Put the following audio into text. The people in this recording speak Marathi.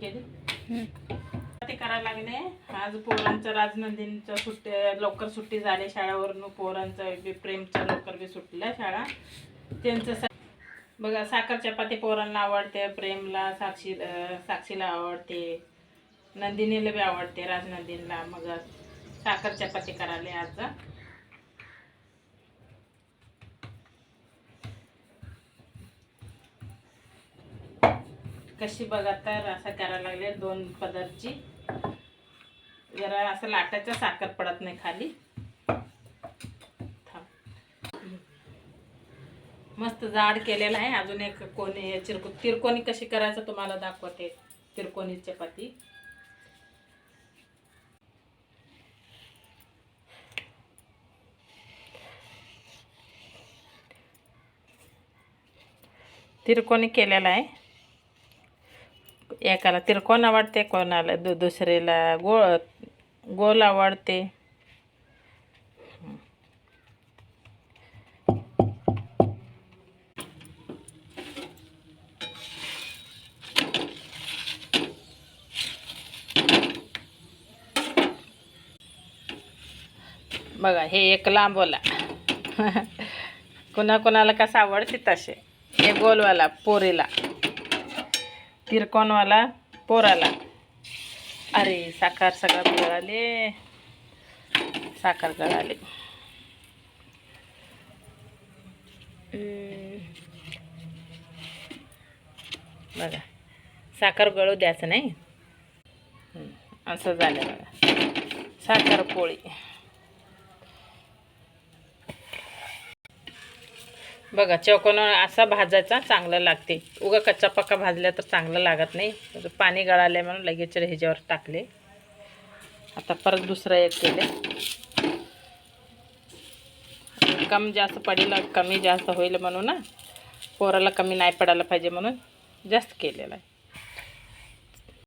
केली ते करायला लागले. आज पोरांचं राजनंदिनीच्या सुट्ट्या लवकर सुट्टी झाली शाळेवरून. पोरांचं प्रेमच्या लवकर बी सुटल्या शाळा. त्यांचं बघा साखर चपाती पोरांना आवडते, प्रेमला साक्षीला आवडते, नंदिनीला बी आवडते, राजनंदिनीला. मग साखर चपाती करायला आज. कशी बघा तर असं करायला लागले 2 पदरची. जरा असं लाटायचं साखर पडत नाही खाली. मस्त जाड केलेला आहे. अजून एक कोणी तिरकोणी कशी करायचं तुम्हाला दाखवते. तिरकोणी चपाती तिरकोणी केलेला आहे. एकाला तिरकोण आवडते, कोणाला दुसरीला गोल आवडते. बघा हे एक लांबवाला कोणाला कसं आवडते तसे. हे गोलवाला पोरीला, तिरकोणवाला पोराला. अरे साखर सगळं गळाले, साखर गळाले. बघा साखर गळू द्यायचं नाही. असं झालं बघा साखर पोळी. बघा चौकोन असा भाजायचा, चांगलं लागते. उगा कच्चा पक्का भाजल्या तर चांगलं लागत नाही. पाणी गळाले म्हणून लगेच ह्याच्यावर टाकले. आता परत दुसरं एक केले. कमी जास्त पडेल, कमी जास्त होईल म्हणून ना, पोराला कमी नाही पडायला पाहिजे म्हणून जास्त केलेलं आहे.